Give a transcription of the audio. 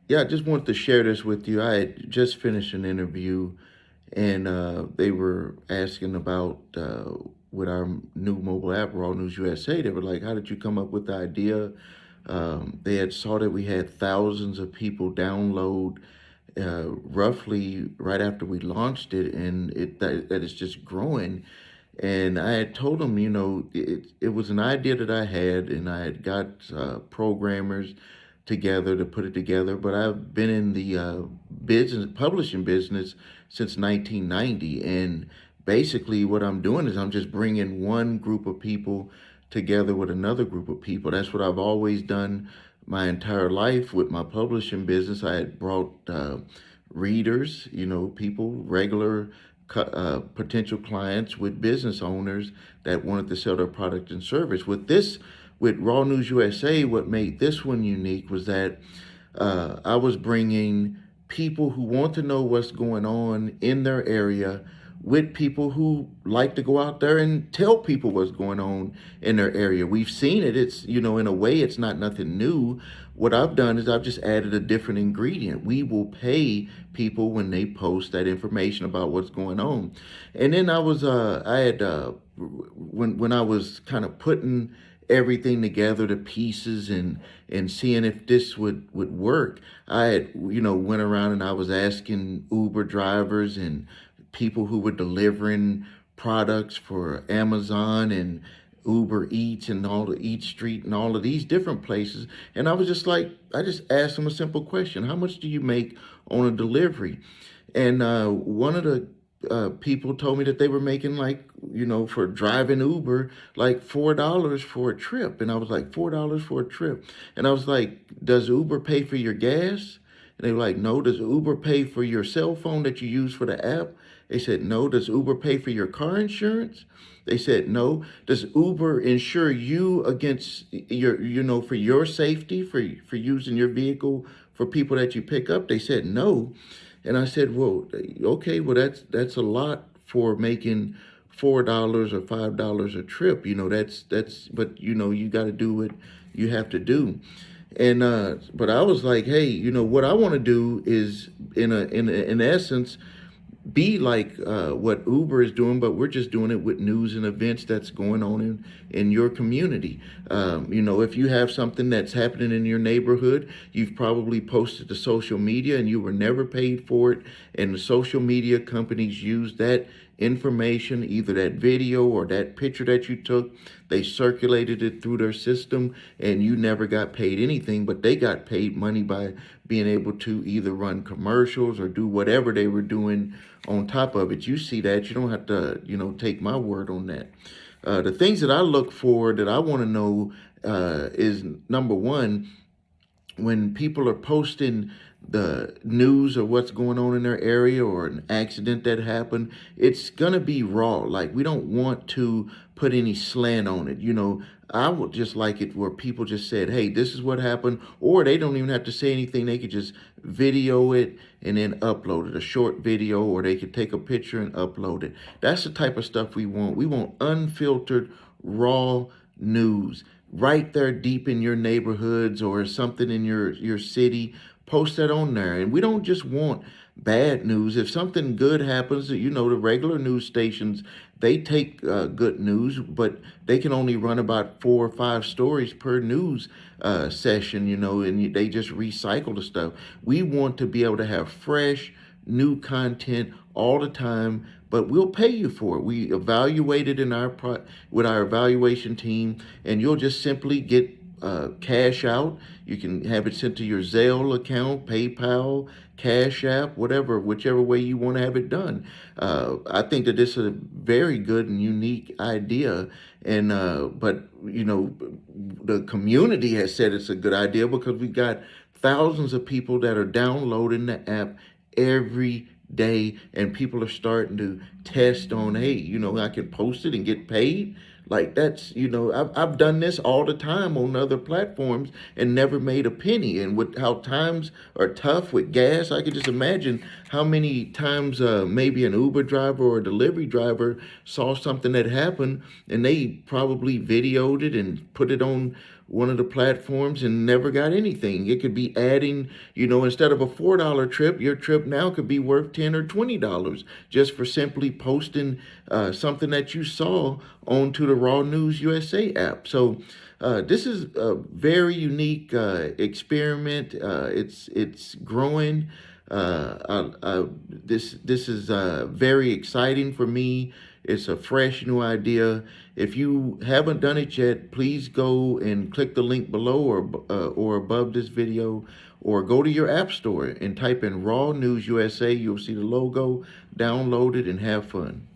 Yeah, I just wanted to share this with you. I had just finished an interview, and they were asking about with our new mobile app, Raw News USA. They were like, "How did you come up with the idea?" They had saw that we had thousands of people download roughly right after we launched it, and that it's just growing. And I had told them, it was an idea that I had, and I had got programmers together to put it together. But I've been in the business publishing business since 1990, and basically what I'm doing is I'm just bringing one group of people together with another group of people. That's what I've always done my entire life with my publishing business. I had brought readers, people, regular potential clients with business owners that wanted to sell their product and service. With Raw News USA, what made this one unique was that I was bringing people who want to know what's going on in their area with people who like to go out there and tell people what's going on in their area. We've seen it. It's, in a way, it's not nothing new. What I've done is I've just added a different ingredient. We will pay people when they post that information about what's going on. And then I had, when I was kind of putting everything together, the pieces, and seeing if this would work, I had, went around and I was asking Uber drivers and people who were delivering products for Amazon and Uber Eats and all the Eat Street and all of these different places. And I was just like, I just asked them a simple question: how much do you make on a delivery? And one of the people told me that they were making, like, for driving Uber, like $4 for a trip. And I was like, $4 for a trip? And I was like, does Uber pay for your gas? And they were like, no. Does Uber pay for your cell phone that you use for the app? They said, no. Does Uber pay for your car insurance? They said, no. Does Uber insure you against your, for your safety, for using your vehicle for people that you pick up? They said, no. And I said, well, okay, well, that's a lot for making $4 or $5 a trip. But you got to do what you have to do. And but I was like, hey, what I want to do is, in essence, be like what Uber is doing, but we're just doing it with news and events that's going on in your community. If you have something that's happening in your neighborhood, you've probably posted to social media and you were never paid for it. And the social media companies use that information, either that video or that picture that you took, they circulated it through their system, and you never got paid anything, but they got paid money by being able to either run commercials or do whatever they were doing on top of it. You see that. You don't have to, take my word on that. The things that I look for, that I want to know, is number one, when people are posting the news of what's going on in their area or an accident that happened, it's gonna be raw. Like, we don't want to put any slant on it. I would just like it where people just said, hey, this is what happened, or they don't even have to say anything. They could just video it and then upload it, a short video, or they could take a picture and upload it. That's the type of stuff we want. We want unfiltered, raw news right there deep in your neighborhoods or something in your city. Post that on there. And we don't just want bad news. If something good happens, the regular news stations, they take good news, but they can only run about 4 or 5 stories per news session, and they just recycle the stuff. We want to be able to have fresh, new content all the time, but we'll pay you for it. We evaluate it with our evaluation team, and you'll just simply get cash out. You can have it sent to your Zelle account, PayPal, Cash App, whatever, whichever way you want to have it done. I think that this is a very good and unique idea, and but the community has said it's a good idea because we got thousands of people that are downloading the app every day, and people are starting to test on, hey, I can post it and get paid. Like, that's, I've done this all the time on other platforms and never made a penny. And with how times are tough with gas, I can just imagine how many times maybe an Uber driver or a delivery driver saw something that happened, and they probably videoed it and put it one of the platforms and never got anything. It could be adding, instead of a $4 trip, your trip now could be worth $10 or $20 just for simply posting something that you saw onto the Raw News USA app. So this is a very unique experiment. It's growing. This is very exciting for me. It's a fresh new idea. If you haven't done it yet, please go and click the link below or above this video, or go to your app store and type in Raw News USA. You'll see the logo, download it, and have fun.